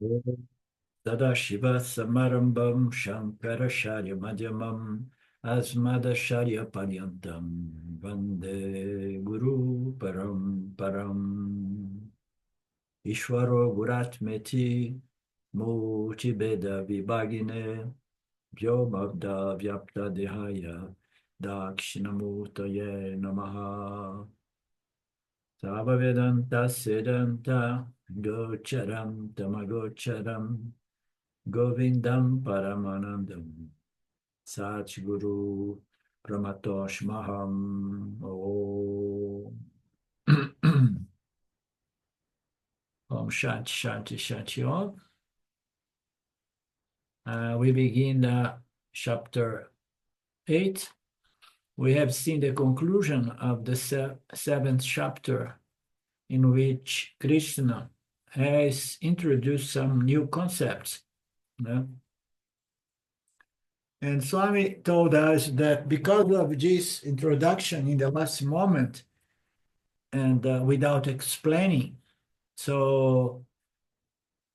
Sadashiva Samarambam Shankaracharya Madhyamam Asmadacharya Paryantam Vande Guru Param Param Ishvaro Guratmeti Murti Beda Vibhagine Vyomabda Vyapta Dehaya Dakshinamurtaye Namaha Savavedanta Siddhanta Gocharam Tamagocharam Govindam Paramanandam Satguru Pramatoshmaham Om Om Shanti Shanti Shanti Om. We begin chapter 8. We have seen the conclusion of the seventh chapter, in which Krishna has introduced some new concepts. And Swami told us that because of this introduction in the last moment and without explaining, so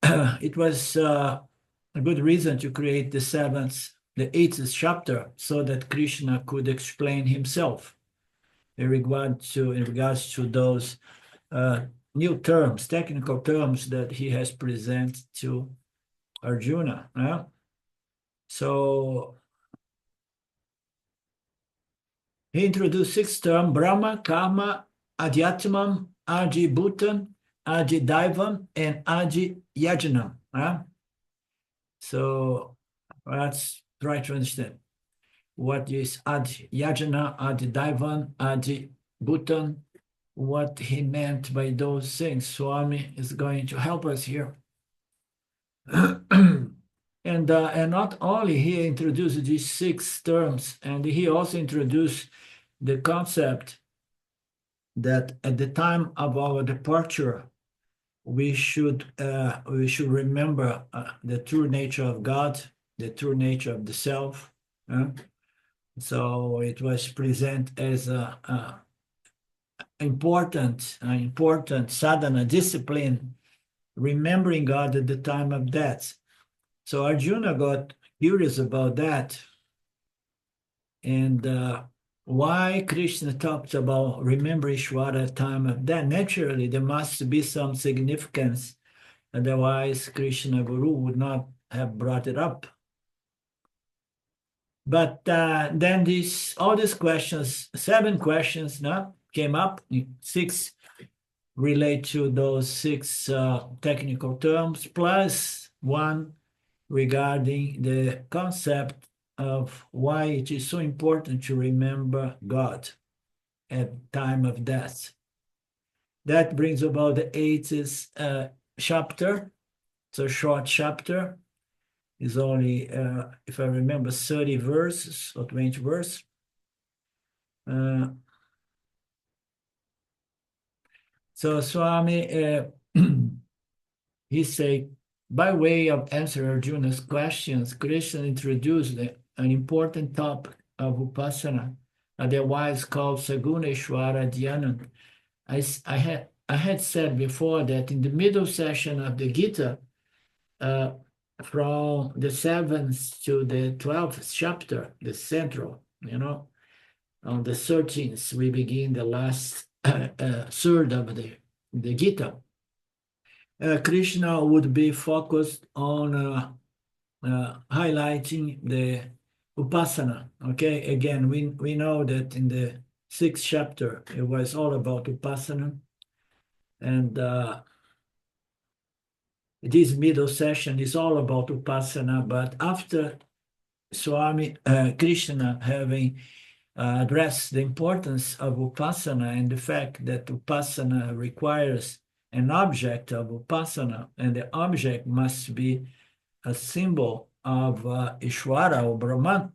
it was a good reason to create the eighth chapter, so that Krishna could explain himself in regards to those new terms, technical terms that he has presented to Arjuna. So he introduced 6 terms: Brahma, Karma, Adhyatmam, Adhibhutam, adhidaiva, and adhiyajñā. So let's try to understand what is adhiyajñā, adhidaiva, adhibhutam, what he meant by those things. Swami is going to help us here. And not only he introduced these 6 terms, and he also introduced the concept that at the time of our departure, we should remember the true nature of God, the true nature of the self. So it was presented as a important sadhana discipline, remembering God at the time of death. So Arjuna got curious about that, and why Krishna talked about remember Ishvara at the time of death. Naturally, there must be some significance, otherwise Krishna Guru would not have brought it up. But then all these questions, 7 questions came up, 6 relate to those 6 technical terms, plus 1 regarding the concept of why it is so important to remember God at time of death. That brings about the 8th chapter. It's a short chapter. It's only, if I remember, 30 verses or 20 verses. So Swami, he said, by way of answering Arjuna's questions, Krishna introduced an important topic of Upasana, otherwise called Saguna Ishvara Dhyanam. I had said before that in the middle section of the Gita, from the 7th to the 12th chapter, the central, on the 13th, we begin the last third of the Gita. Krishna would be focused on highlighting the Upasana. Okay, again, we know that in the 6th chapter, it was all about Upasana. And this middle session is all about Upasana, but after Swami Krishna having addressed the importance of Upasana and the fact that Upasana requires an object of Upasana, and the object must be a symbol of Ishvara or Brahman.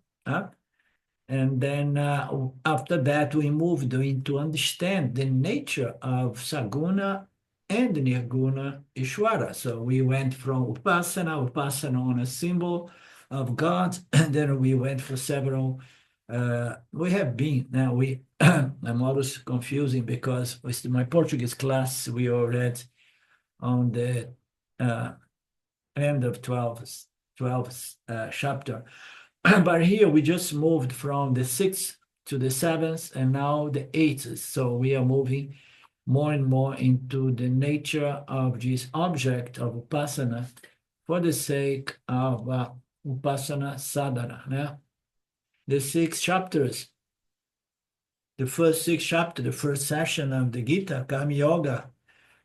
And then after that, we moved into understand the nature of Saguna and Nirguna Ishvara. So we went from Upasana on a symbol of God, and then we went for several. We have been, now I'm always confusing because with my Portuguese class, we already on the end of 12th chapter. But here we just moved from the 6th to the 7th and now the 8th. So we are moving more and more into the nature of this object of upasana for the sake of upasana sadhana. Yeah? The 6 chapters, the first 6 chapters, the first session of the Gita, Karma Yoga,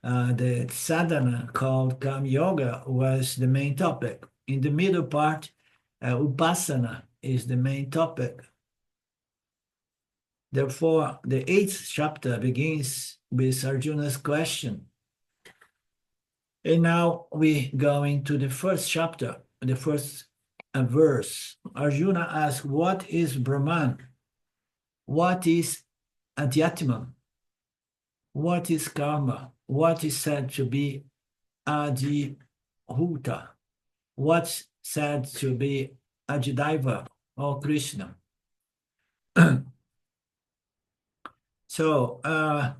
the sadhana called Karma Yoga was the main topic. In the middle part, upasana is the main topic. Therefore, the 8th chapter begins with Arjuna's question. And now we go into the first chapter, the first verse. Arjuna asks, what is Brahman? What is adhiyajñā? What is karma? What is said to be adhibhuta? What's said to be adhidaiva or Krishna? So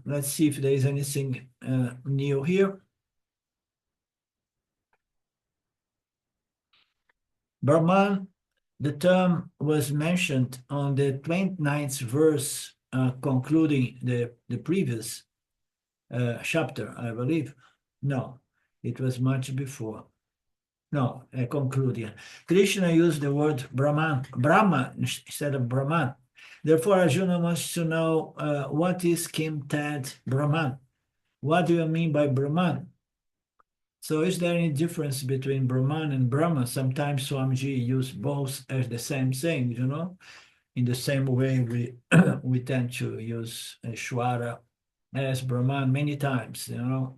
let's see if there is anything new here. Brahman, the term was mentioned on the 29th verse concluding the previous chapter, I believe. No, it was much before. No, concluding. Krishna used the word Brahman, Brahma instead of Brahman. Therefore, Arjuna wants to know what is Kim Tad Brahman? What do you mean by Brahman? So is there any difference between Brahman and Brahma? Sometimes Swamiji use both as the same thing, you know? In the same way we we tend to use Shwara as Brahman many times, you know?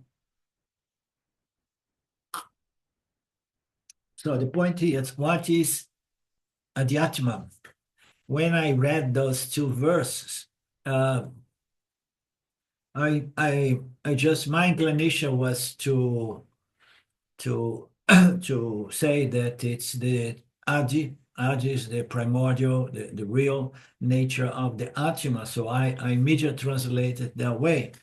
So the point is, what is adhiyajñā? When I read those 2 verses, I just, my inclination was to say that it's the adi is the primordial, the real nature of the atma. So I immediately translate it that way,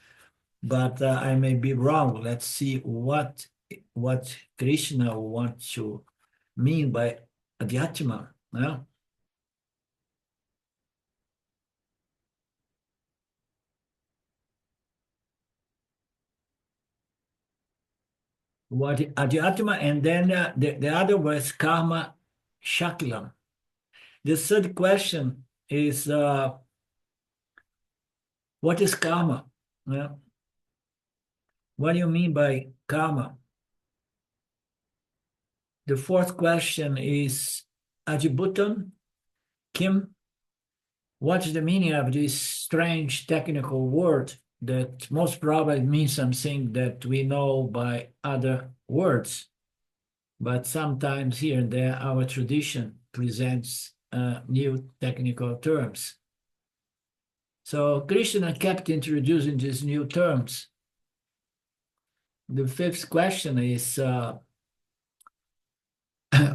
but I may be wrong. Let's see what Krishna wants to mean by adhiyajñā. Yeah? What adhiyajñā, and then the other was karma shakilam. The third question is what is karma? Yeah? What do you mean by karma? The fourth question is adhibhutam, Kim. What is the meaning of this strange technical word that most probably means something that we know by other words, but sometimes here and there our tradition presents new technical terms. So Krishna kept introducing these new terms. The fifth question is,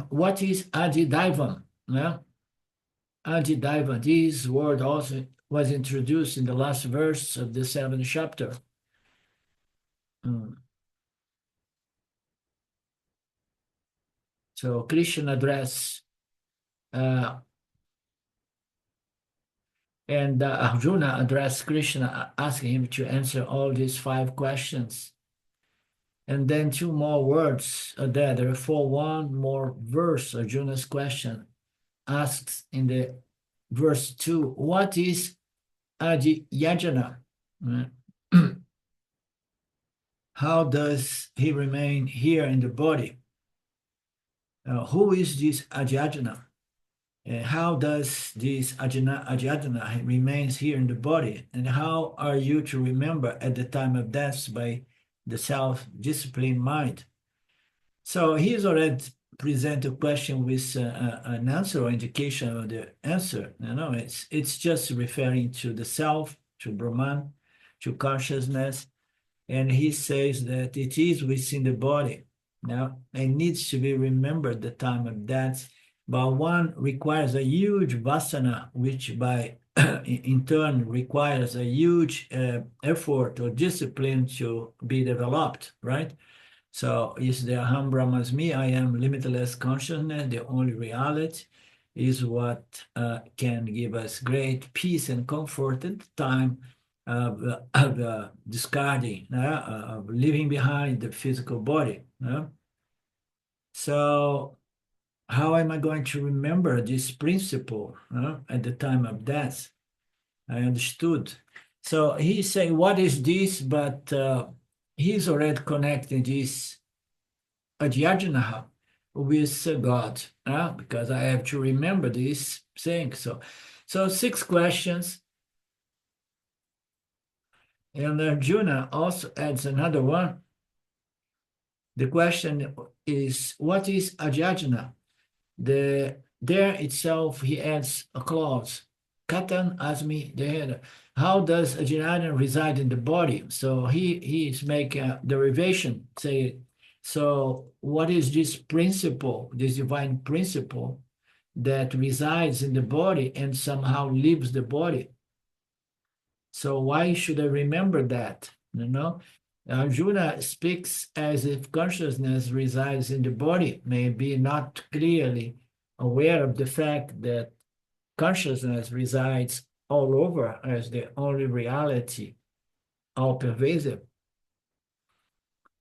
what is adhidaiva? Yeah? Adhidaiva, this word also was introduced in the last verse of the 7th chapter. So Krishna addressed and Arjuna addressed Krishna, asking him to answer all these 5 questions. And then 2 more words are there. Therefore, 1 more verse, Arjuna's question asks in the verse 2, what is adhiyajñā? How does he remain here in the body? Who is this adhiyajñā? How does this adhiyajñā remains here in the body? And how are you to remember at the time of death by the self-disciplined mind? So he's already present a question with an answer or indication of the answer. You know, it's just referring to the self, to Brahman, to consciousness, and he says that it is within the body now and needs to be remembered the time of death, but one requires a huge vasana, which by in turn requires a huge effort or discipline to be developed, right? So is the Aham Brahmasmi, I am limitless consciousness, the only reality, is what can give us great peace and comfort at the time of discarding, of leaving behind the physical body. So how am I going to remember this principle at the time of death? I understood. So he's saying, what is this? But he's already connecting this adhiyajñā with God, because I have to remember this thing. So 6 questions. And Arjuna also adds another one. The question is, what is adhiyajñā? There itself, he adds a clause. Katan asmi dehera. How does adhiyajñā reside in the body? So he is making a derivation, say, so what is this principle, this divine principle that resides in the body and somehow leaves the body? So why should I remember that? Arjuna speaks as if consciousness resides in the body, maybe not clearly aware of the fact that consciousness resides all over as the only reality, all pervasive.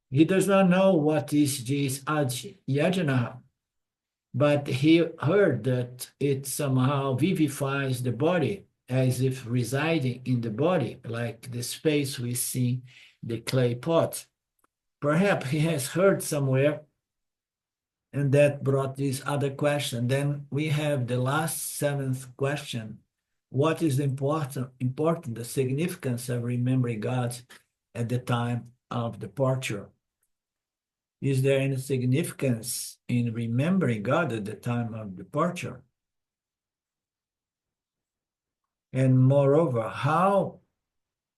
He does not know what is this adhiyajñā, but he heard that it somehow vivifies the body as if residing in the body, like the space we see the clay pot. Perhaps he has heard somewhere, and that brought this other question. Then we have the last 7th question. What is the important, the significance of remembering God at the time of departure? Is there any significance in remembering God at the time of departure? And moreover, how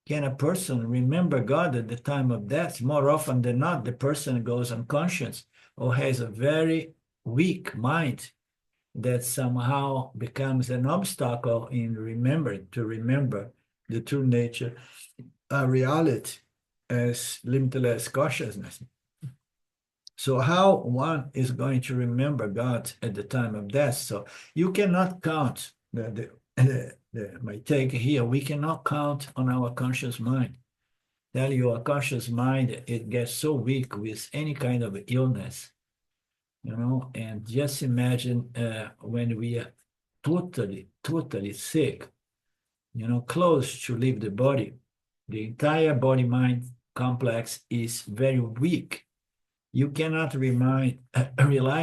can a person remember God at the time of death? More often than not, the person goes unconscious or has a very weak mind that somehow becomes an obstacle in remember the true nature of reality as limitless consciousness. So how one is going to remember God at the time of death? So you cannot count, my take here, we cannot count on our conscious mind. Tell you, our conscious mind, it gets so weak with any kind of illness, and just imagine when we are totally sick, close to leave the body, the entire body-mind complex is very weak. You cannot rely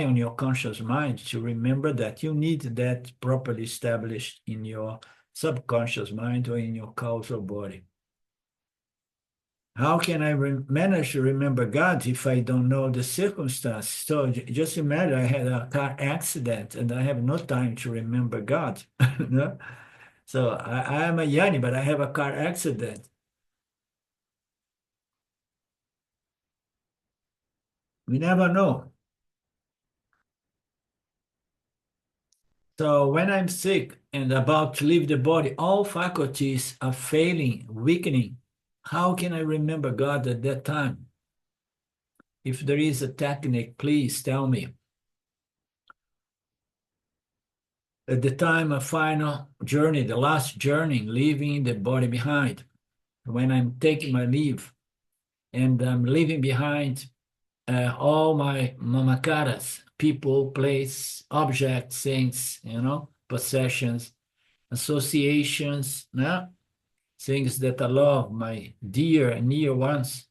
on your conscious mind to remember that. You need that properly established in your subconscious mind or in your causal body. How can I manage to remember God if I don't know the circumstances? So just imagine I had a car accident and I have no time to remember God. So I am a Yanni, but I have a car accident. We never know. So when I'm sick and about to leave the body, all faculties are failing, weakening. How can I remember God at that time? If there is a technique, please tell me. At the time of final journey, the last journey, leaving the body behind, when I'm taking my leave and I'm leaving behind all my mamakaras, people, place, objects, things, possessions, associations, things that I love, my dear and near ones.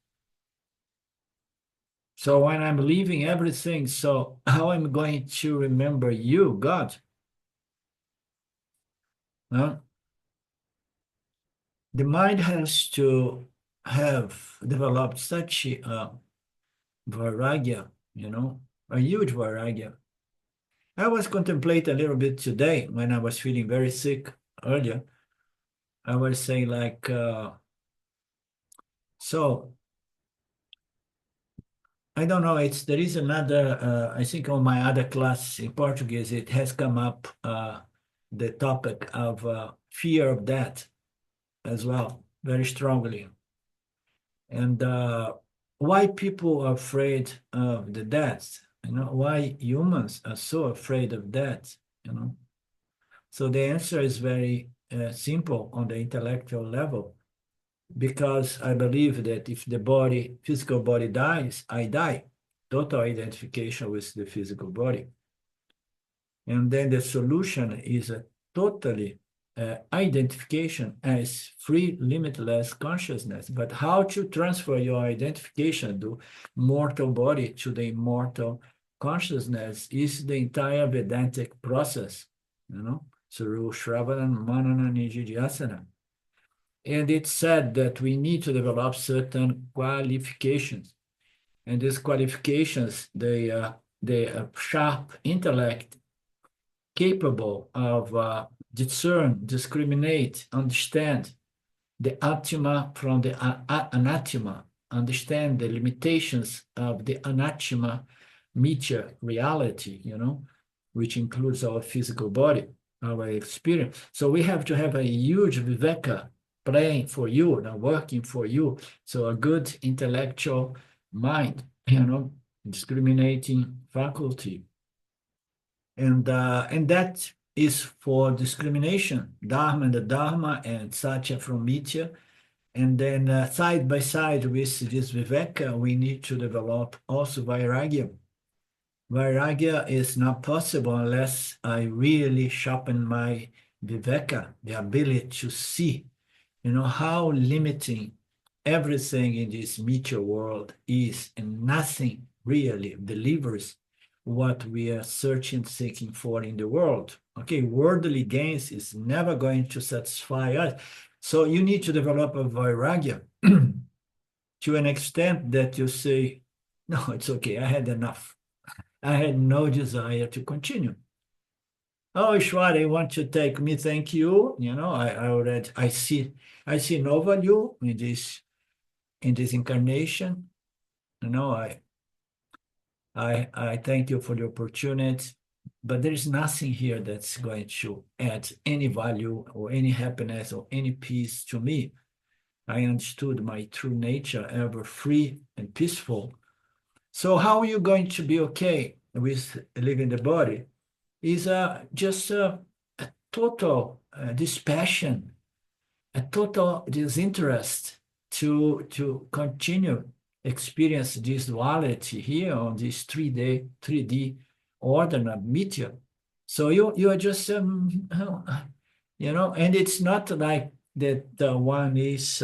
So when I'm leaving everything, so how am I going to remember you, God? The mind has to have developed such vairagya, a huge vairagya. I was contemplating a little bit today when I was feeling very sick earlier. I was saying like, so I don't know, there is another, I think on my other class in Portuguese, it has come up the topic of fear of death as well, very strongly. And why people are afraid of the death, why humans are so afraid of death, So the answer is very simple on the intellectual level, because I believe that if the physical body dies, I die. Total identification with the physical body. And then the solution is a totally identification as free, limitless consciousness. But how to transfer your identification to mortal body to the immortal consciousness is the entire Vedantic process, through Shravana, Manana, Nididhyasana. And it's said that we need to develop certain qualifications. And these qualifications, they sharp intellect, capable of discriminate, understand the atma from the anathema, understand the limitations of the anathema mithya reality, which includes our physical body, our experience. So we have to have a huge viveka playing for you, working for you. So a good intellectual mind, discriminating faculty. And that is for discrimination, dharma and the dharma, and satya from mithya. And then side by side with this viveka, we need to develop also vairagya. Vairagya is not possible unless I really sharpen my viveka, the ability to see, how limiting everything in this mithya world is, and nothing really delivers what we are seeking for in the world. Okay, worldly gains is never going to satisfy us. So you need to develop a vairagya to an extent that you say, no, it's okay, I had enough. I had no desire to continue. Oh, Ishwara, you want to take me? Thank you. I see no value in this incarnation. I thank you for the opportunity, but there is nothing here that's going to add any value or any happiness or any peace to me. I understood my true nature, ever free and peaceful. So how are you going to be okay with living the body? Is just a total dispassion, a total disinterest to continue experience this duality here on this 3D order of mithya. So you are just and it's not like that one is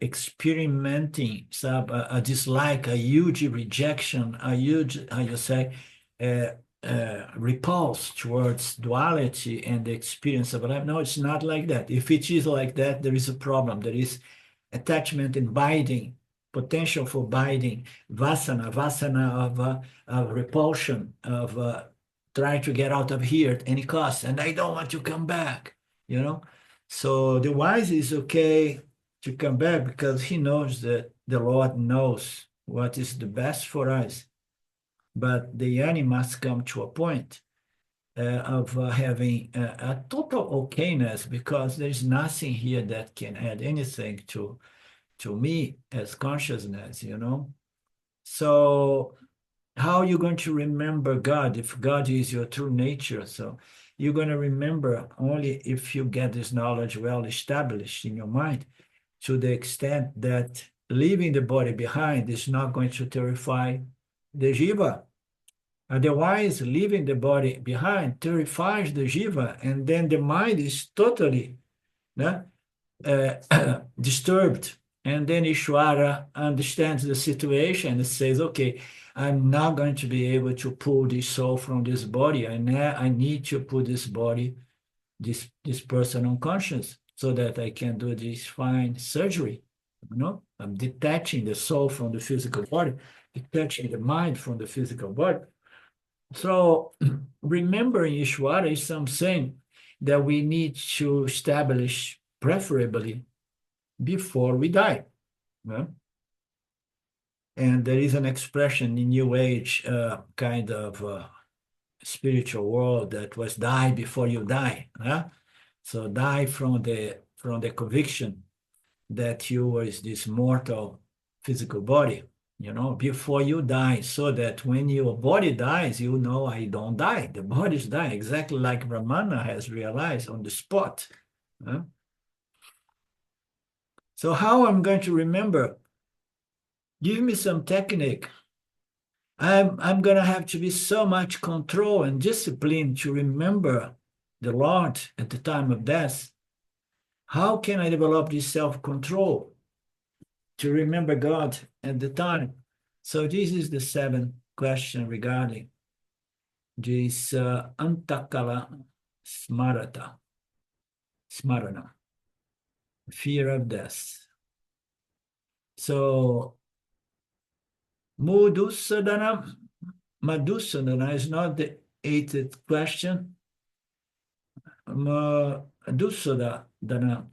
experimenting a dislike, a huge rejection, a huge, how you say, repulse towards duality and the experience of life. No, it's not like that. If it is like that, there is a problem. There is attachment and binding, potential for binding, vasana of repulsion, of trying to get out of here at any cost, and I don't want to come back, So the wise is okay to come back because he knows that the Lord knows what is the best for us. But the yoni must come to a point of having a total okayness, because there's nothing here that can add anything to me as consciousness, So how are you going to remember God if God is your true nature? So you're going to remember only if you get this knowledge well established in your mind, to the extent that leaving the body behind is not going to terrify the jiva. Otherwise, leaving the body behind terrifies the jiva, and then the mind is totally disturbed. And then Ishwara understands the situation and says, okay, I'm not going to be able to pull this soul from this body. I need to put this body, this person unconscious, so that I can do this fine surgery. I'm detaching the soul from the physical body, detaching the mind from the physical body. So remembering Ishwara is something that we need to establish preferably before we die. And there is an expression in New Age kind of spiritual world that was die before you die. So die from the conviction that you was this mortal physical body, before you die, so that when your body dies, I don't die. The body's dying, exactly like Brahmana has realized on the spot. So how I'm going to remember? Give me some technique. I'm going to have to be so much control and discipline to remember the Lord at the time of death. How can I develop this self-control to remember God at the time? So this is the seventh question regarding this antakala smarana, fear of death. So Madhusadana is not the eighth question. Madhusadana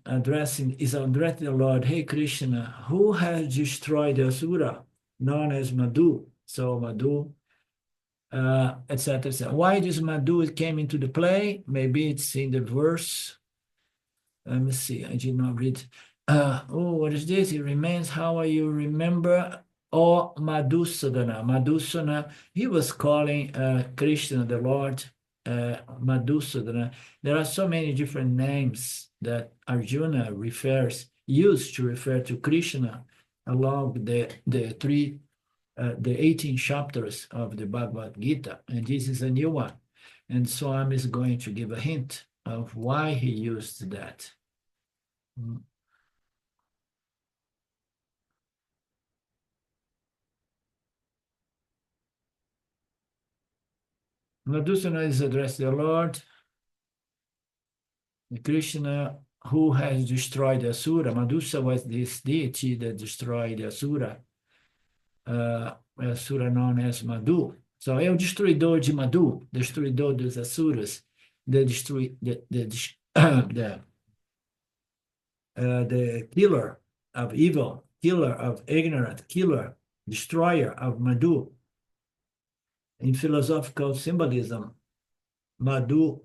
addressing the Lord, hey Krishna, who has destroyed the Asura, known as Madhu? So Madhu, etc. Why this Madhu came into the play? Maybe it's in the verse. Let me see, I did not read. What is this? It remains, how you remember? Or Madhusadana. He was calling Krishna, the Lord, Madhusadana. There are so many different names that Arjuna used to refer to Krishna along the 18 chapters of the Bhagavad Gita, and this is a new one. And Swami is going to give a hint of why he used that. Madhusana is addressed to the Lord, Krishna, who has destroyed the Asura. Madhusa was this deity that destroyed the Asura, Asura known as Madhu. So é o destruidor de Madhu, destruidor dos Asuras, the killer of evil, killer of ignorance, killer, destroyer of Madhu. In philosophical symbolism, Madhu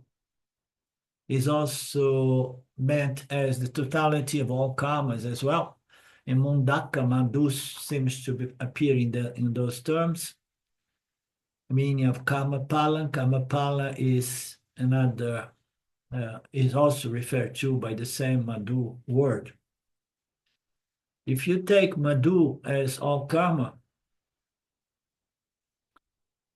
is also meant as the totality of all karmas as well. In Mundaka, Madhu seems to appear in those terms, meaning of Karmapala. Karmapala is another, is also referred to by the same Madhu word. If you take Madhu as all karma,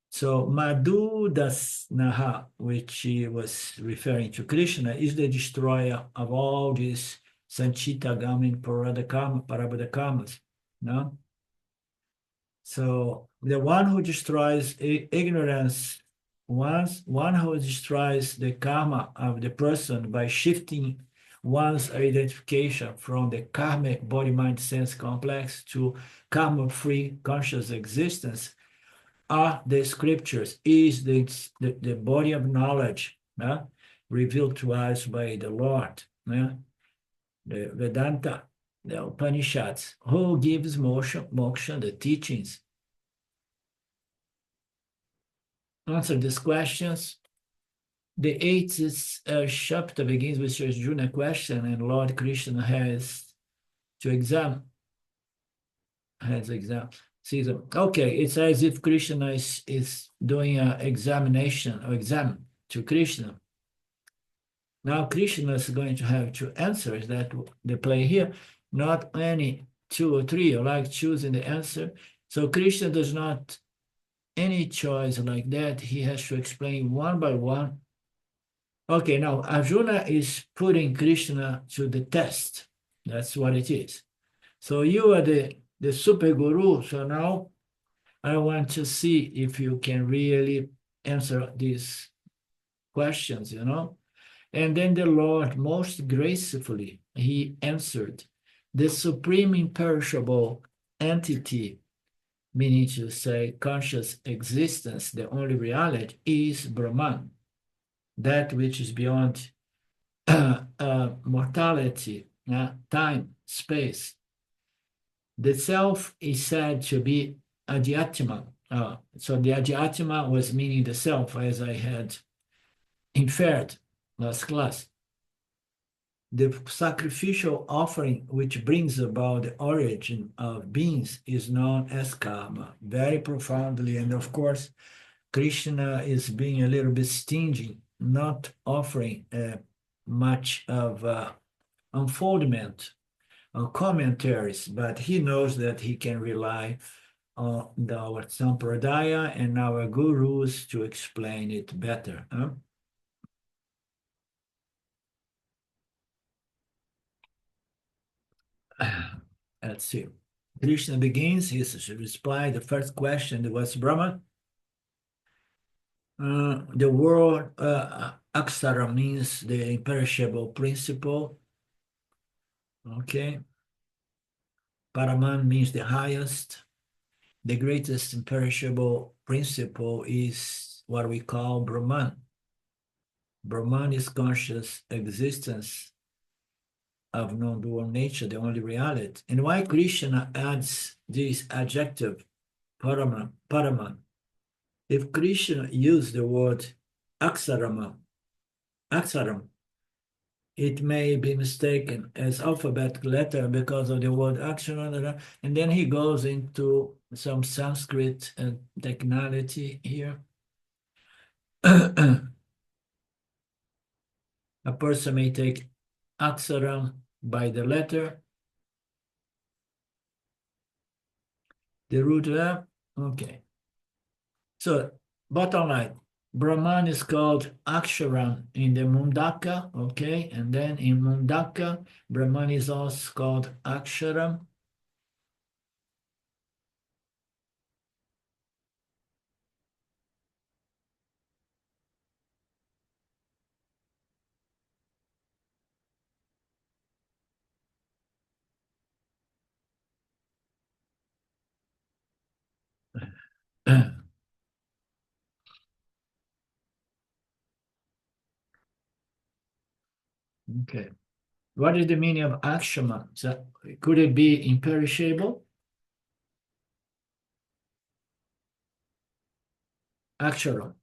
so Madhu Dasnaha, which he was referring to Krishna, is the destroyer of all these Sanchita, Gamin, Parabhada karmas. No? So the one who destroys ignorance, one who destroys the karma of the person by shifting one's identification from the karmic body-mind-sense complex to karma-free conscious existence, are the scriptures, is the body of knowledge revealed to us by the Lord, the Vedanta, the Upanishads, who gives moksha, the teachings. Answer these questions. The eighth chapter begins with Arjuna question, and Lord Krishna has to examine. Okay, it's as if Krishna is doing an examination or exam to Krishna. Now Krishna is going to have to answer that they play here, not any two or three, or like choosing the answer. So Krishna does not any choice like that. He has to explain one by one. Okay, now Arjuna is putting Krishna to the test. That's what it is. So you are the super guru. So now I want to see if you can really answer these questions, And then the Lord, most gracefully, he answered, the supreme imperishable entity, meaning to say conscious existence, the only reality, is Brahman, that which is beyond mortality, time, space. The self is said to be adhiyajñā. So the adhiyajñā was meaning the self, as I had inferred last class. The sacrificial offering, which brings about the origin of beings, is known as karma, very profoundly. And of course, Krishna is being a little bit stingy, not offering much of unfoldment or commentaries, but he knows that he can rely on our sampradaya and our gurus to explain it better. Huh? Let's see. Krishna begins his reply. The first question was Brahma. The word aksara means the imperishable principle. Okay. Paraman means the highest. The greatest imperishable principle is what we call Brahman. Brahman is conscious existence of non-dual nature, the only reality. And why Krishna adds this adjective, Paraman? If Krishna used the word aksaram, it may be mistaken as alphabetic letter because of the word akshara, and then he goes into some Sanskrit technicality here. A person may take aksaram by the letter, the root verb. Okay. So, bottom line, Brahman is called Aksharam in the Mundaka, okay? And then in Mundaka, Brahman is also called Aksharam. Okay. What is the meaning of Akshama? So could it be imperishable? Aksharam.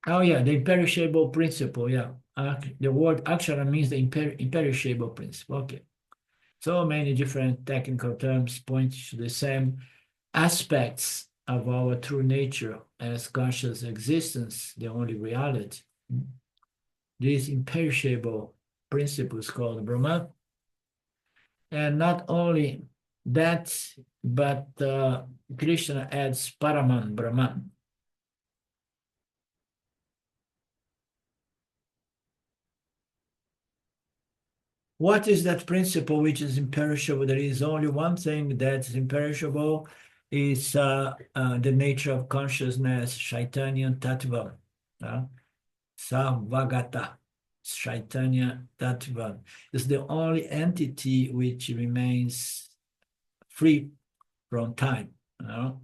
Oh yeah, the imperishable principle, yeah. The word Akshara means the imperishable principle. Okay. So many different technical terms point to the same aspects of our true nature as conscious existence, the only reality. This imperishable principle is called Brahman. And not only that, but Krishna adds Paraman, Brahman. What is that principle which is imperishable? There is only one thing that's imperishable, is the nature of consciousness, Chaitanya Tattva, Savagata, Chaitanya Tattva. Is the only entity which remains free from time.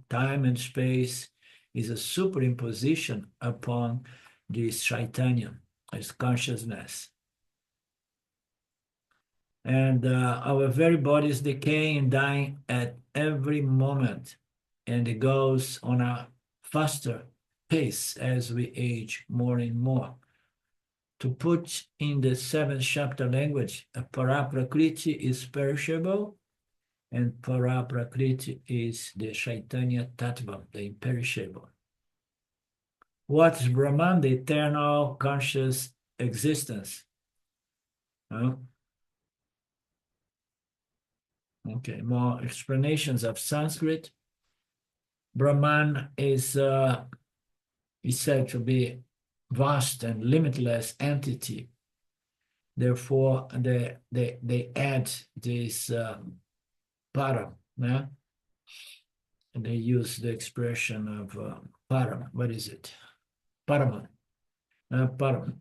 Time and space is a superimposition upon this Chaitanya, as consciousness. And our very body is decaying and dying at every moment, and it goes on a faster pace as we age more and more. To put in the 7th chapter language, Paraprakriti is perishable, and Paraprakriti is the Chaitanya Tattva, the imperishable. What is Brahman? The eternal conscious existence. Okay, more explanations of Sanskrit. Brahman is said to be vast and limitless entity. Therefore, they add this param, yeah? And they use the expression of param. What is it? Paraman. Param.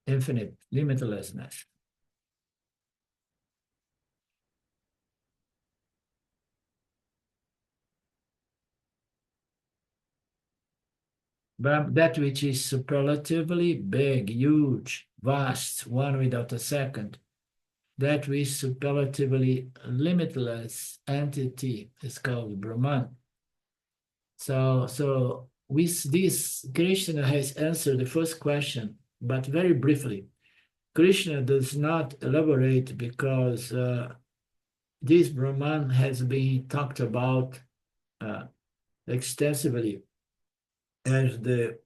Infinite, limitlessness. But that which is superlatively big, huge, vast, one without a second, that which is superlatively limitless entity is called Brahman. So with this, Krishna has answered the first question but very briefly. Krishna does not elaborate because this Brahman has been talked about extensively as the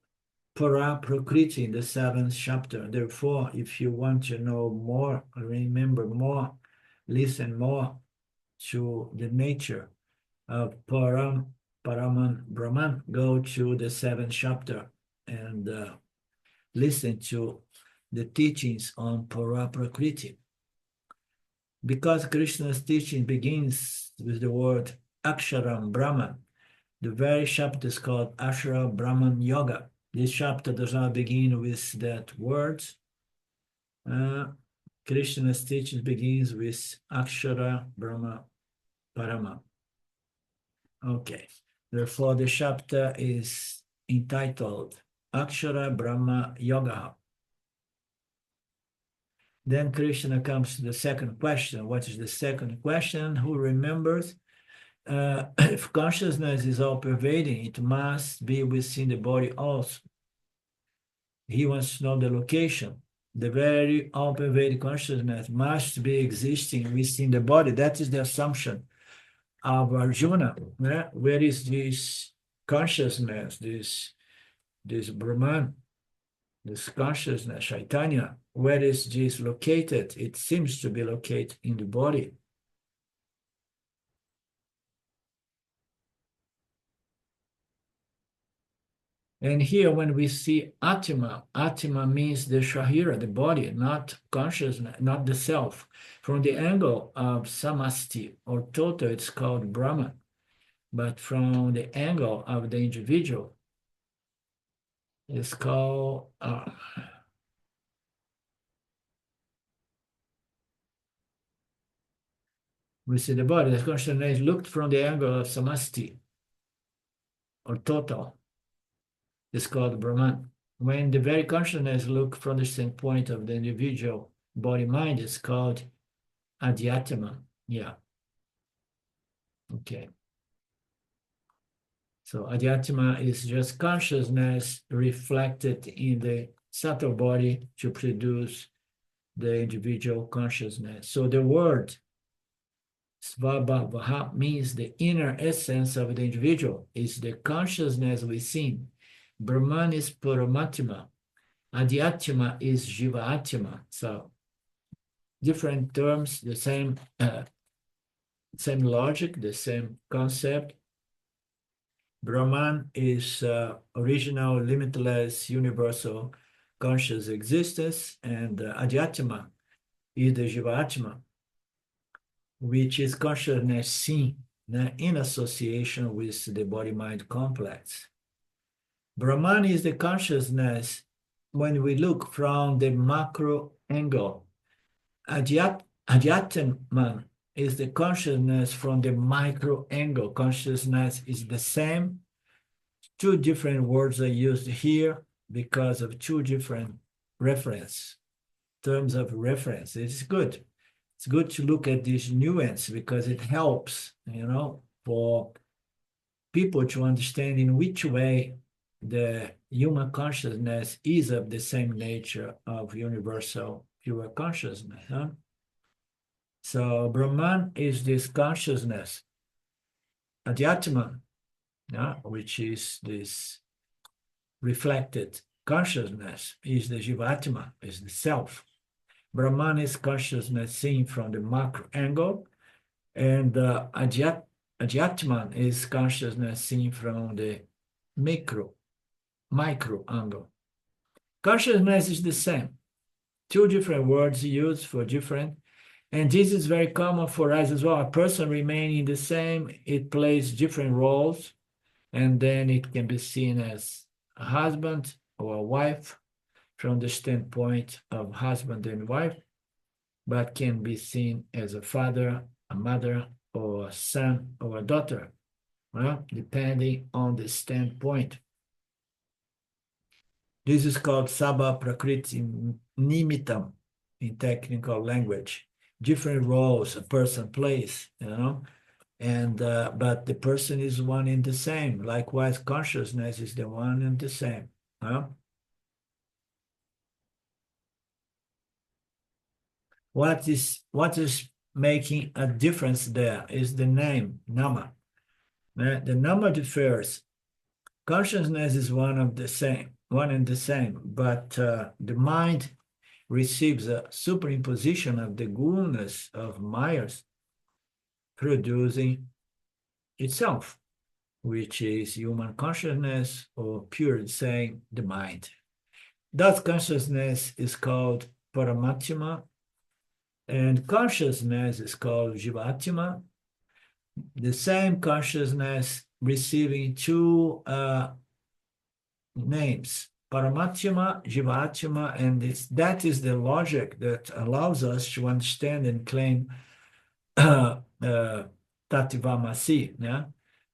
para prakriti in the 7th chapter. Therefore, if you want to know more, remember more, listen more to the nature of Paraman Brahman, go to the 7th chapter and listen to the teachings on para prakriti. Because Krishna's teaching begins with the word Aksharam Brahman, the very chapter is called Akshara Brahman Yoga. This chapter does not begin with that word. Krishna's teaching begins with Akshara Brahma Parama. Okay, therefore the chapter is entitled Akshara Brahma Yoga. Then Krishna comes to the second question. What is the second question? Who remembers? If consciousness is all-pervading, it must be within the body also. He wants to know the location. The very all-pervading consciousness must be existing within the body. That is the assumption of Arjuna. Where is this consciousness, this Brahman, this consciousness, Chaitanya? Where is this located? It seems to be located in the body. And here, when we see Atma, Atma means the Shahira, the body, not consciousness, not the self. From the angle of Samasti or total, it's called Brahman. But from the angle of the individual, it's called we see the body. The consciousness looked from the angle of Samasti or total. It's called Brahman. When the very consciousness look from the standpoint of the individual body-mind, it's called adhiyajñā. Yeah. Okay. So adhiyajñā is just consciousness reflected in the subtle body to produce the individual consciousness. So the word svabhavaha means the inner essence of the individual. Is the consciousness within. Brahman is Paramatma. Adhyatma is Jiva-atma. So different terms, the same logic, the same concept. Brahman is original, limitless, universal, conscious existence, and Adhyatma is the Jiva-atma, which is consciousness seen in association with the body-mind complex. Brahman is the consciousness when we look from the macro angle. Adhyatman is the consciousness from the micro angle. Consciousness is the same. Two different words are used here because of two different terms of reference. It's good. It's good to look at this nuance because it helps, for people to understand in which way the human consciousness is of the same nature of universal pure consciousness. So Brahman is this consciousness. Adhyatma, which is this reflected consciousness, is the Jivatma, is the self. Brahman is consciousness seen from the macro angle, and Adhyatman is consciousness seen from the micro angle. Consciousness is the same. Two different words used for different, and this is very common for us as well. A person remaining the same, it plays different roles, and then it can be seen as a husband or a wife from the standpoint of husband and wife, but can be seen as a father, a mother, or a son or a daughter, depending on the standpoint. This is called Sabha Prakriti Nimitam in technical language. Different roles a person plays, and but the person is one and the same. Likewise, consciousness is the one and the same. What is making a difference there is the name, nama. The nama differs. Consciousness is one and the same, but the mind receives a superimposition of the gunas of Mayas, producing itself, which is human consciousness, or pure saying, the mind. That consciousness is called paramatma, and consciousness is called jivatma. The same consciousness receiving two names, paramatma, jivatma, and that is the logic that allows us to understand and claim tatvamasi, yeah?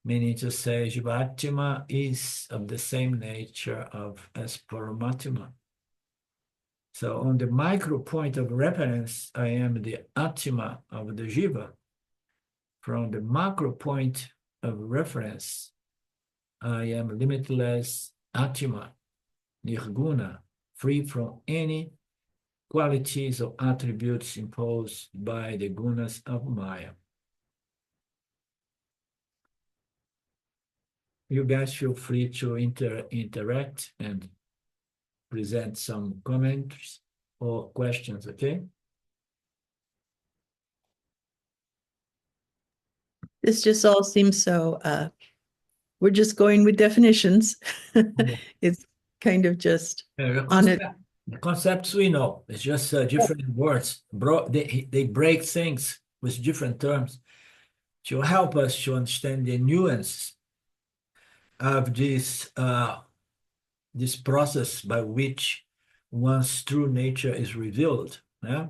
Meaning to say jivatma is of the same nature as paramatma. So on the micro point of reference, I am the atma of the jiva. From the macro point of reference, I am limitless atma, nirguna, free from any qualities or attributes imposed by the gunas of Maya. You guys feel free to interact and present some comments or questions, okay? This just all seems so, we're just going with definitions. It's kind of just on it. The concepts we know, it's just different words. They break things with different terms to help us to understand the nuance of this process by which one's true nature is revealed, yeah?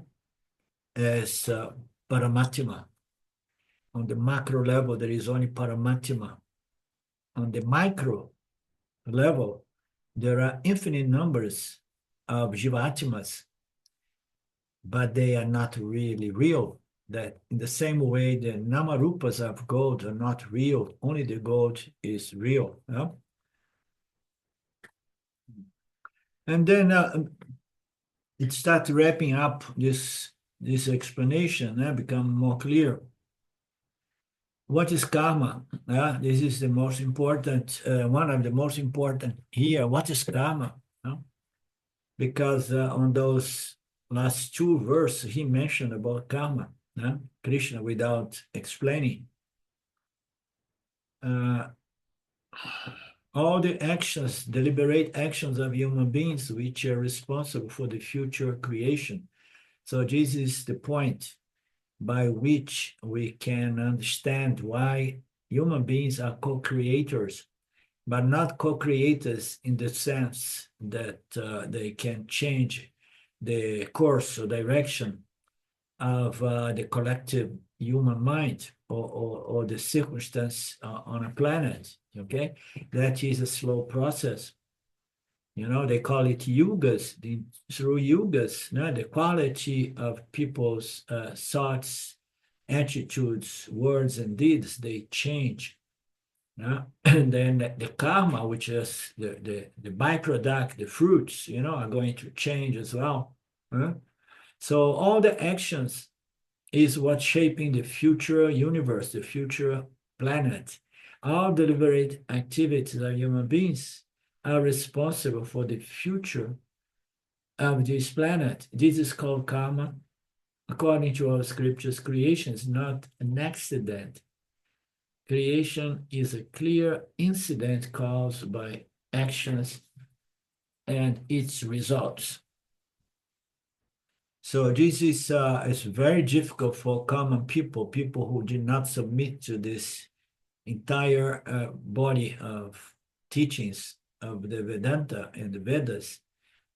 As paramatma. On the macro level, there is only paramatma. On the micro level, there are infinite numbers of jivatmas, but they are not really real. That in the same way, the namarupas of gold are not real, only the gold is real. Yeah? And then it starts wrapping up this explanation, become more clear. What is karma? This is the most important, one of the most important here. What is karma? Because on those last two verses, he mentioned about karma, Krishna, without explaining. All the actions, deliberate actions of human beings, which are responsible for the future creation. So this is the point by which we can understand why human beings are co-creators, but not co-creators in the sense that they can change the course or direction of the collective human mind or the circumstance on a planet, okay? That is a slow process. You know, they call it yugas. Through yugas, the quality of people's thoughts, attitudes, words, and deeds, they change. And then the karma, which is the byproduct, the fruits, are going to change as well. So all the actions is what's shaping the future universe, the future planet. All deliberate activities of human beings are responsible for the future of this planet. This is called karma. According to our scriptures, creation is not an accident. Creation is a clear incident caused by actions and its results. So this is it's very difficult for common people who did not submit to this entire body of teachings of the Vedanta and the Vedas,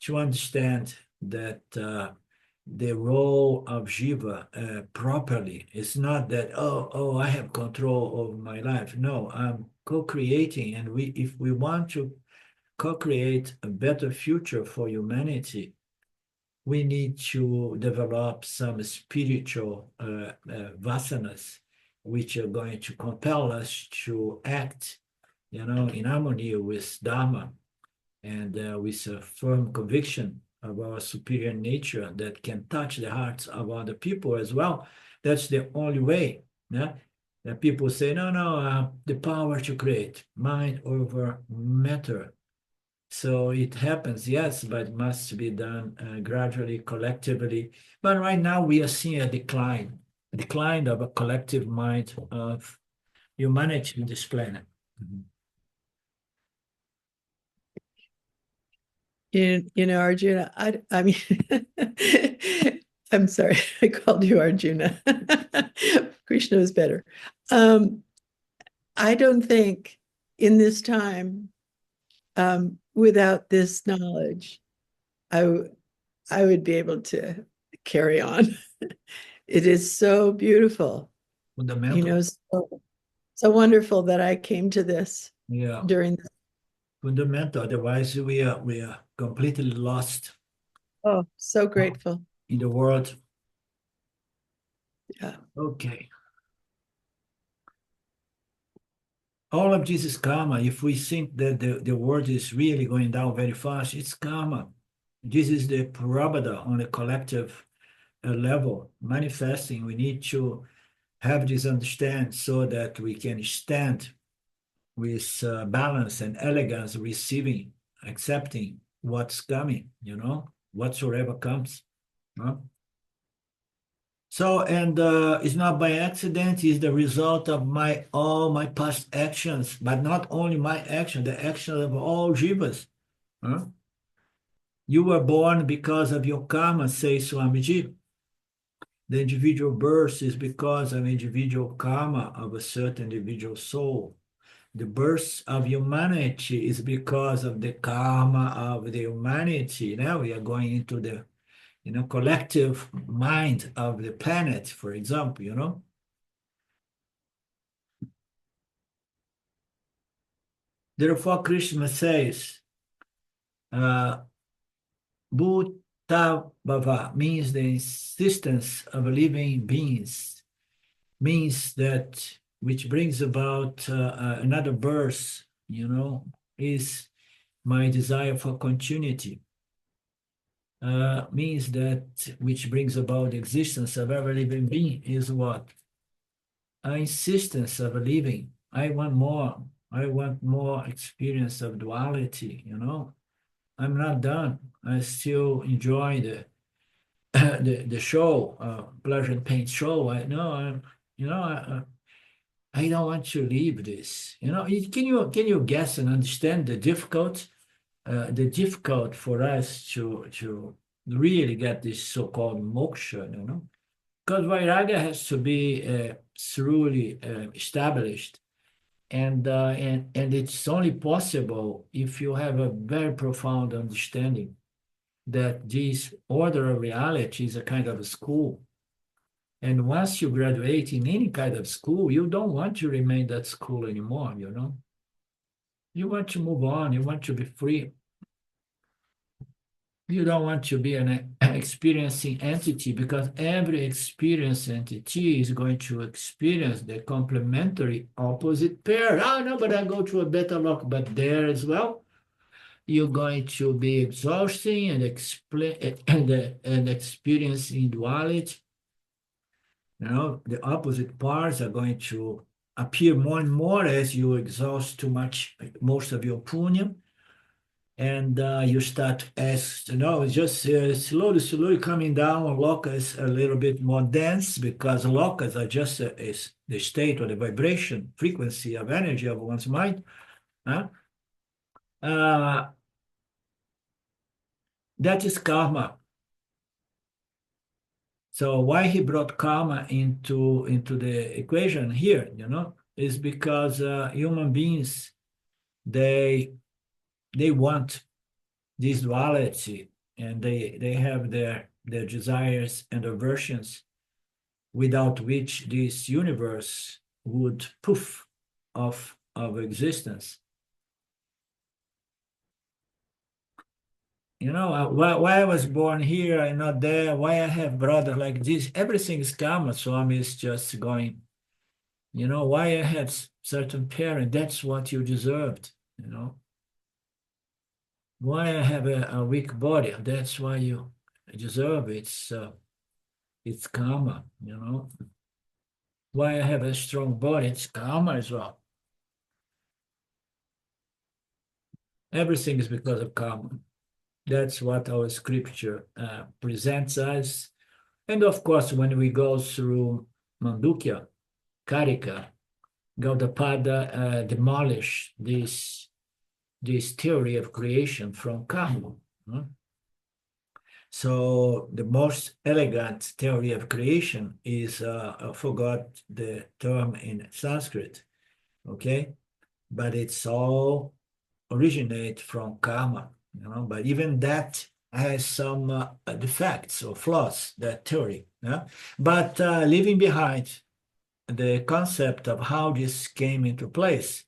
to understand that the role of Jiva properly. It's not that, oh, I have control over my life. No, I'm co-creating, and if we want to co-create a better future for humanity, we need to develop some spiritual vasanas, which are going to compel us to act, in harmony with Dharma and with a firm conviction of our superior nature that can touch the hearts of other people as well. That's the only way. Yeah? That people say, no, the power to create, mind over matter. So it happens, yes, but it must be done gradually, collectively. But right now we are seeing a decline of a collective mind of humanity in this planet. You know, Arjuna, I mean, I'm sorry, I called you Arjuna. Krishna is better. I don't think in this time, without this knowledge, I would be able to carry on. It is so beautiful, Fundamental. you know, so wonderful that I came to this Yeah, during this. fundamental. Otherwise, we are completely lost Oh, so grateful. in the world. Yeah. Okay. All of this is karma. If we think that the world is really going down very fast, it's karma. This is the prarabdha on a collective level manifesting. We need to have this understand so that we can stand with balance and elegance, receiving, accepting what's coming, whatsoever comes. So, and it's not by accident, it's the result of all my past actions, but not only my action, the action of all jivas. You were born because of your karma, says Swamiji. The individual birth is because of individual karma of a certain individual soul. The birth of humanity is because of the karma of the humanity. Now we are going into the collective mind of the planet, for example. Therefore, Krishna says, Bhuta means the existence of living beings, means that which brings about another birth, is my desire for continuity. Means that which brings about the existence of every living being is what? An insistence of a living. I want more. I want more experience of duality, I'm not done. I still enjoy the show, pleasure and pain show. I don't want to leave this. Can you guess and understand the difficult for us to really get this so-called moksha, because vairagya has to be thoroughly established, and it's only possible if you have a very profound understanding that this order of reality is a kind of a school. And once you graduate in any kind of school, you don't want to remain that school anymore, You want to move on, you want to be free. You don't want to be an experiencing entity, because every experienced entity is going to experience the complementary opposite pair. Oh, no, but I go to a better lock, but there as well, you're going to be exhausting and experiencing duality. The opposite parts are going to appear more and more as you exhaust too much, most of your punya. And you start as just slowly coming down on lokas a little bit more dense, because lokas are just the state or the vibration frequency of energy of one's mind. That is karma. So why he brought karma into the equation here, is because human beings, they want this duality, and they have their desires and aversions, without which this universe would poof of existence. Why I was born here and not there, why I have brother like this, everything is karma. Swami is just going, why I had certain parent, that's what you deserved, Why I have a weak body? That's why you deserve it. It's karma, you know. Why I have a strong body? It's karma as well. Everything is because of karma. That's what our scripture presents us. And of course, when we go through Mandukya, Karika, Gaudapada demolished this theory of creation from karma. So the most elegant theory of creation is, I forgot the term in Sanskrit, okay? But it's all originate from karma, you know, but even that has some defects or flaws, that theory. Yeah? But leaving behind the concept of how this came into place,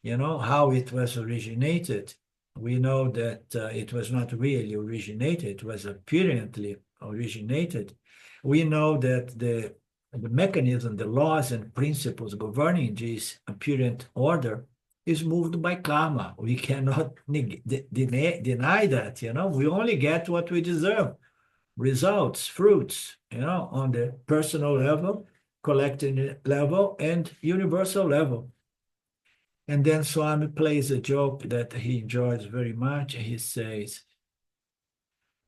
you know, how it was originated, we know that it was not really originated, it was apparently originated. We know that the mechanism, the laws and principles governing this apparent order is moved by karma. We cannot deny that, you know, we only get what we deserve, results, fruits, you know, on the personal level, collective level, and universal level. And then Swami plays a joke that he enjoys very much. He says,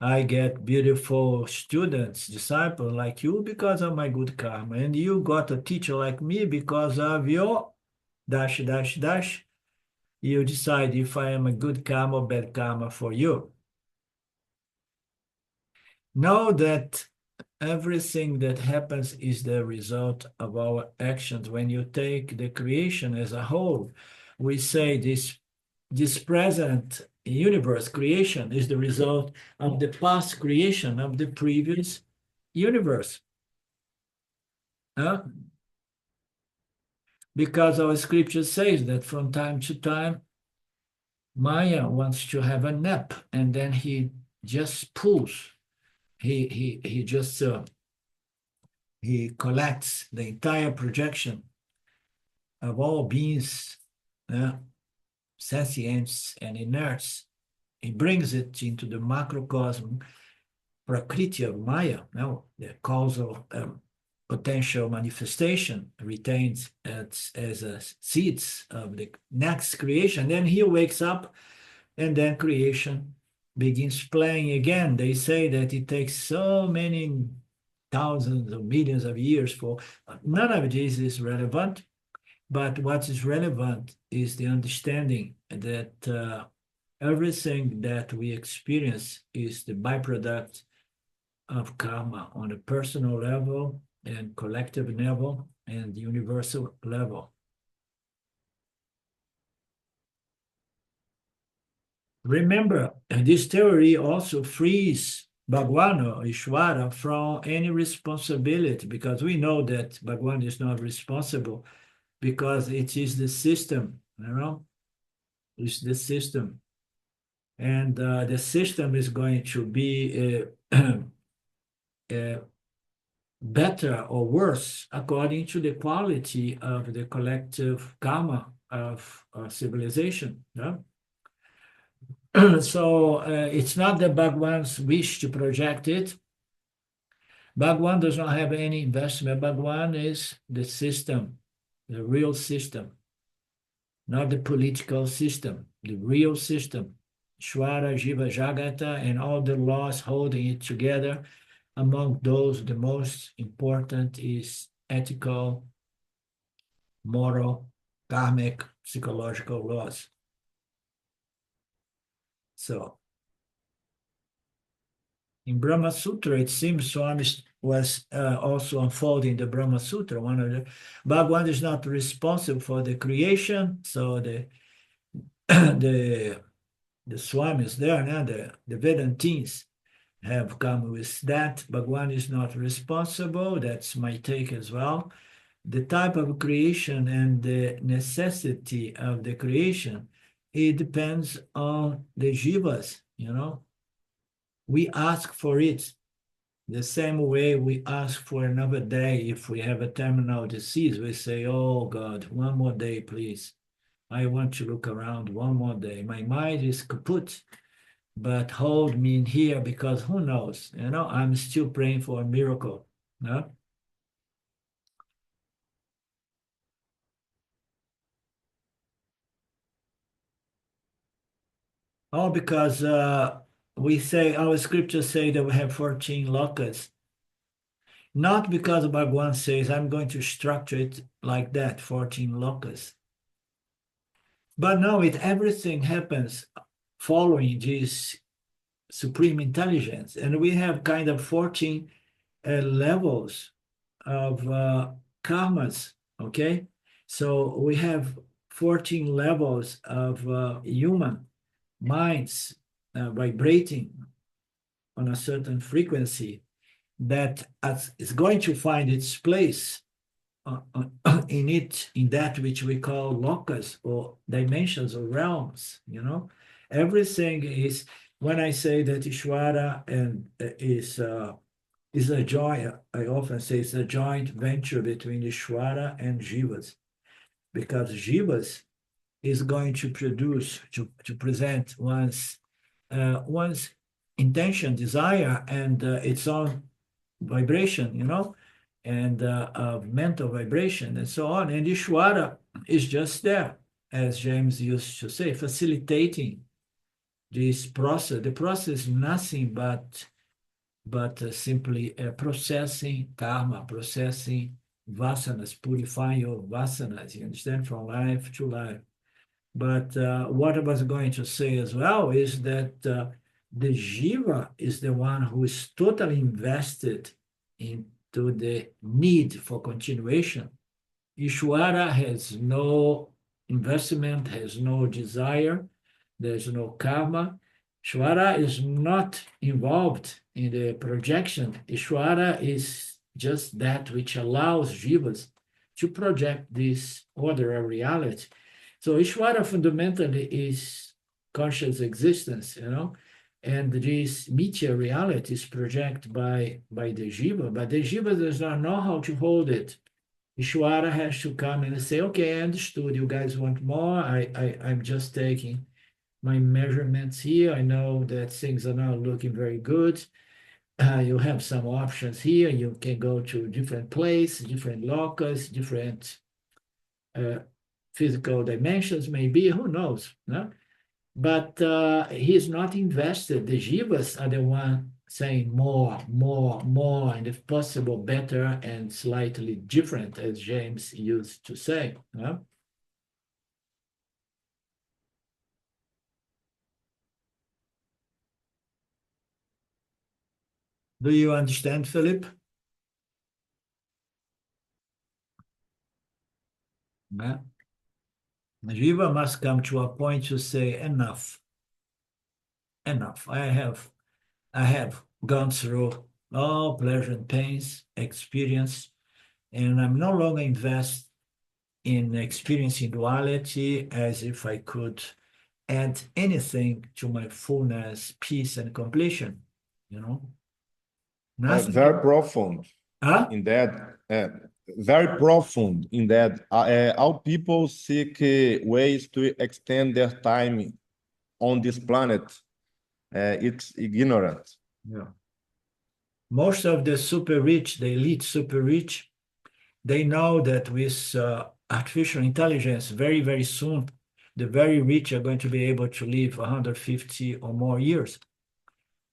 I get beautiful students, disciples like you because of my good karma. And you got a teacher like me because of your dash, dash, dash. You decide if I am a good karma or bad karma for you. Know that everything that happens is the result of our actions. When you take the creation as a whole, we say this present universe creation is the result of the past creation of the previous universe. Because our scripture says that from time to time, Maya wants to have a nap, and then he just pulls. He just he collects the entire projection of all beings, sentients and inerts. He brings it into the macrocosm, prakriti of Maya, now the causal potential manifestation retains as a seeds of the next creation. Then he wakes up, and then creation begins playing again. They say that it takes so many thousands of millions of years for none of this is relevant. But what is relevant is the understanding that everything that we experience is the byproduct of karma on a personal level and collective level and universal level. Remember, this theory also frees Bhagwan or Ishvara from any responsibility, because we know that Bhagwan is not responsible because it is the system, you know, it's the system. And the system is going to be better or worse according to the quality of the collective karma of civilization. Yeah? So it's not that Bhagwan's wish to project it. Bhagwan does not have any investment. Bhagwan is the system, the real system, not the political system, the real system. Shwara, Jiva, Jagata, and all the laws holding it together. Among those, the most important is ethical, moral, karmic, psychological laws. So, in Brahma Sutra, it seems Swami was also unfolding the Brahma Sutra. One of the Bhagwan is not responsible for the creation, so the the Swamis there, now the Vedantins have come with that. Bhagwan is not responsible. That's my take as well. The type of creation and the necessity of the creation, it depends on the jivas, you know. We ask for it the same way we ask for another day. If we have a terminal disease, we say, oh God, one more day, please. I want to look around one more day. My mind is kaput. but hold me in here because who knows? I'm still praying for a miracle. No? Oh, because we say our scriptures say that we have 14 lokas. Not because Bhagavan says I'm going to structure it like that, 14 lokas. But no, everything happens following this supreme intelligence. And we have kind of 14 levels of karmas, okay? So we have 14 levels of human minds vibrating on a certain frequency that is going to find its place in that which we call lokas or dimensions or realms. Everything is, when I say that Ishvara and is a joint, I often say it's a joint venture between Ishvara and Jivas, because Jivas is going to produce, to present one's intention, desire, and its own vibration, and mental vibration and so on. And Ishvara is just there, as James used to say, facilitating this process. The process is nothing but simply processing karma, processing vasanas, purifying your vasanas, you understand, from life to life. But what I was going to say as well is that the jiva is the one who is totally invested into the need for continuation. Ishvara has no investment, has no desire, there's no karma. Ishvara is not involved in the projection. Ishvara is just that which allows jivas to project this order of reality. So Ishvara fundamentally is conscious existence, and this meteor reality is projected by the jiva, but the jiva does not know how to hold it. Ishvara has to come and say, okay, I understood, you guys want more, I'm just taking my measurements here. I know that things are not looking very good. You have some options here. You can go to different places, different lokas, different physical dimensions, maybe, who knows, no? But he's not invested. The jivas are the one saying more, and if possible, better and slightly different, as James used to say. No? Do you understand, Philip? No? The jiva must come to a point to say, enough. I have gone through all pleasure and pains, experience, and I'm no longer invest in experiencing duality as if I could add anything to my fullness, peace, and completion. Nothing. Very profound Huh? in that. Very profound in that. All people seek ways to extend their time on this planet. It's ignorant. Yeah. Most of the super rich, the elite super rich, they know that with artificial intelligence, very, very soon, the very rich are going to be able to live 150 or more years.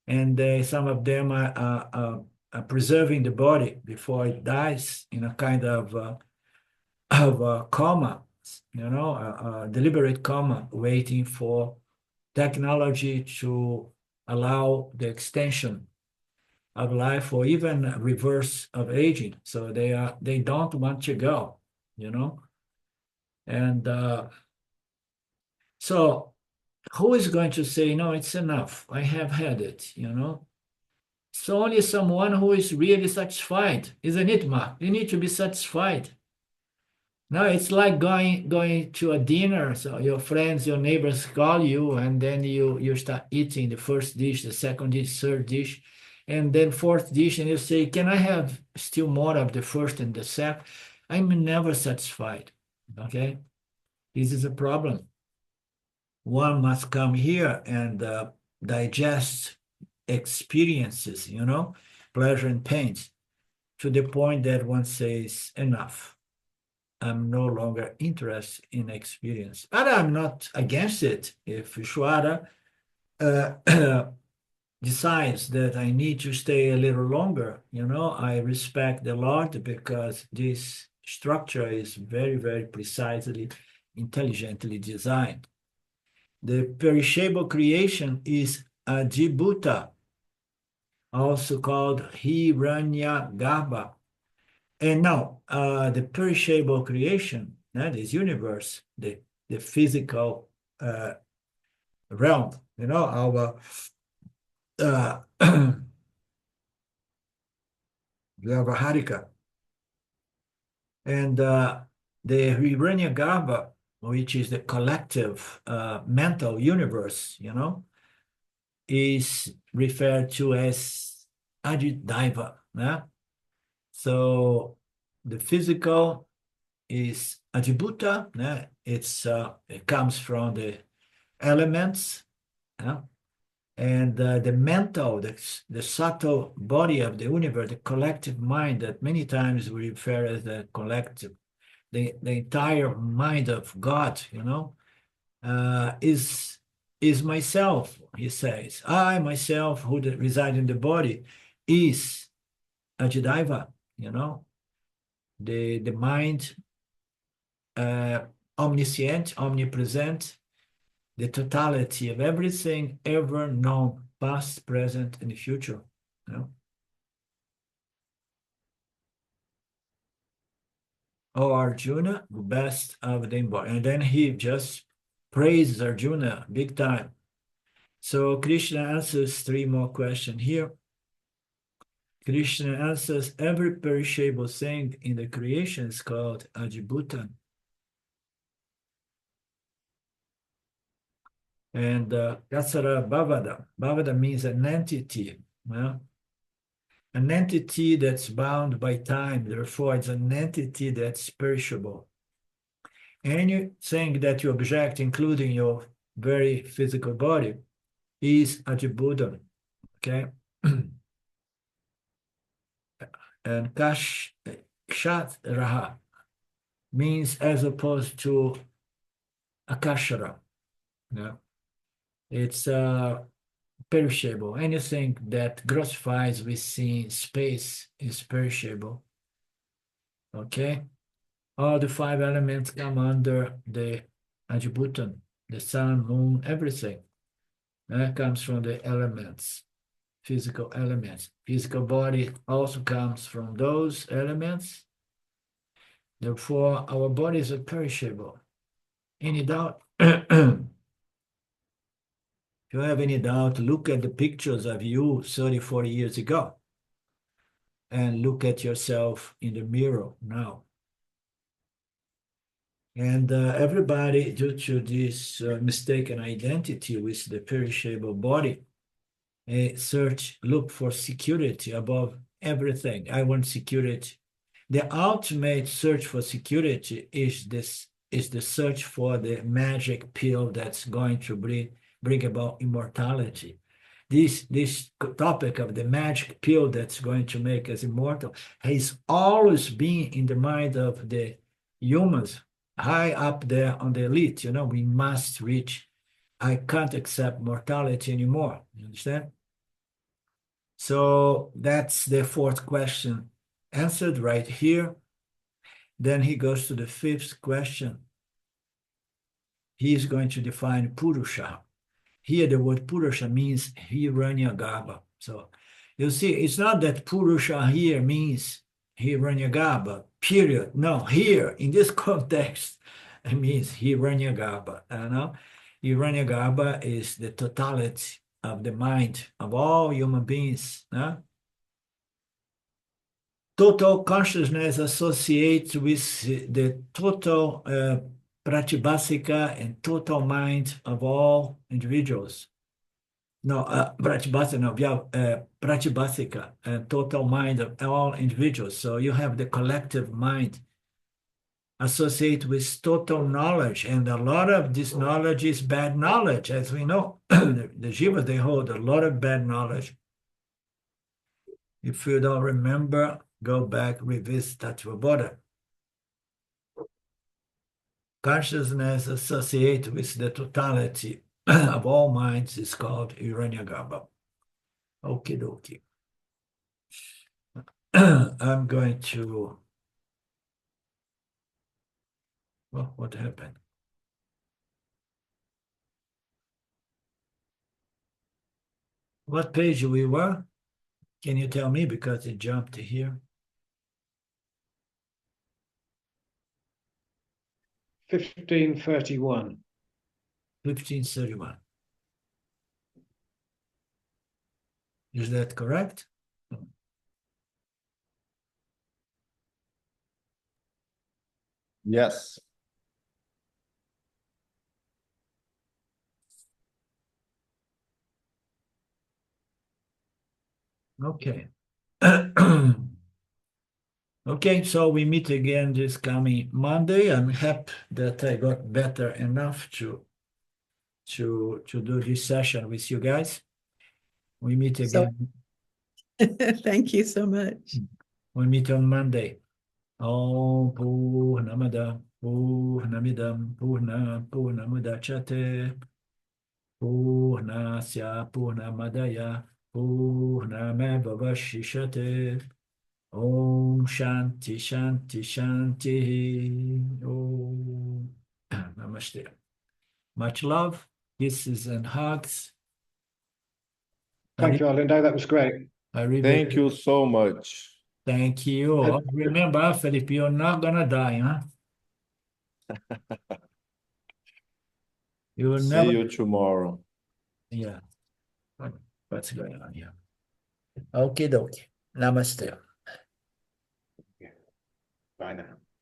And some of them are preserving the body before it dies in a kind of coma, a deliberate coma, waiting for technology to allow the extension of life or even reverse of aging. So they don't want to go, And so who is going to say, no, it's enough, I have had it, It's only someone who is really satisfied, isn't it, Mark? You need to be satisfied. No, it's like going to a dinner. So your friends, your neighbors call you, and then you start eating the first dish, the second dish, third dish, and then fourth dish, and you say, can I have still more of the first and the second? I'm never satisfied, okay? This is a problem. One must come here and digest experiences, you know, pleasure and pains, to the point that one says, enough. I'm no longer interested in experience. But I'm not against it. If Vishwara decides that I need to stay a little longer, you know, I respect the Lord, because this structure is very, very precisely, intelligently designed. The perishable creation is adhibhuta, also called Hiranyagarbha. And now, the perishable creation, this universe, the physical realm, you know, our Vyavaharika. And the Hiranyagarbha, which is the collective mental universe, you know, is referred to as adhidaiva. Yeah? So the physical is adhibhuta. Yeah? It comes from the elements. Yeah? And the mental, the subtle body of the universe, the collective mind that many times we refer as the collective, the entire mind of God, you know, is myself, he says. I, myself, who reside in the body, is adhidaiva, you know, the mind, omniscient, omnipresent, the totality of everything ever known, past, present, and the future. You know? Oh, Arjuna, the best of the embodied. And then he just praises Arjuna big time. So Krishna answers 3 more questions here. Krishna answers, every perishable thing in the creation is called adhibhuta. And Katsara Bhavada. Bhavada means an entity. Well, an entity that's bound by time. Therefore, it's an entity that's perishable. Anything that you object, including your very physical body, is adhibhuta. Okay? And Kshatraha means as opposed to Akashara. Yeah. It's perishable. Anything that grossifies within space is perishable. Okay? All the 5 elements come under the adhibhuta, the sun, moon, everything. That comes from the elements, physical elements. Physical body also comes from those elements. Therefore, our bodies are perishable. Any doubt? If you have any doubt, look at the pictures of you 30, 40 years ago and look at yourself in the mirror now. And everybody, due to this mistaken identity with the perishable body, look for security above everything. I want security. The ultimate search for security is the search for the magic pill that's going to bring about immortality. This topic of the magic pill that's going to make us immortal has always been in the mind of the humans, high up there on the elite. You know, we must reach, I can't accept mortality anymore. You understand? So that's the 4th question answered right here. Then he goes to the 5th question. He is going to define Purusha. Here, the word Purusha means Hiranyagarbha. So you see, it's not that Purusha here means Hiranyagarbha, period. No, here, in this context, it means Hiranyagarbha. You know? Hiranyagarbha is the totality of the mind of all human beings. Total consciousness associates with the total pratibhasika and total mind of all individuals. No, pratibhasika and total mind of all individuals. So you have the collective mind associate with total knowledge, and a lot of this knowledge is bad knowledge, as we know. The Jivas, they hold a lot of bad knowledge. If you don't remember, go back, revisit Tattva-bodha. Consciousness associated with the totality of all minds is called Hiranyagarbha. Okie dokie. I'm going to... Well, what happened? What page we were? Can you tell me, because it jumped here? 1531. 1531. Is that correct? Yes. Okay. Okay, so we meet again this coming Monday. I'm happy that I got better enough to do this session with you guys. We meet So- again. Thank you so much. We meet on Monday. Om Purnamada Purnamidam Purnamudachyate Purnasya Purnamadaya Purnamevavashishate. Om Shanti Shanti Shanti. Om. Namaste. Much love, kisses and hugs. Thank you, Arlindo. That was great. Thank you so much. Thank you. Remember, Felipe, you're not gonna die, huh? You will See never. you tomorrow. Yeah. What's going on here? Okay, dokie. Namaste. Bye now.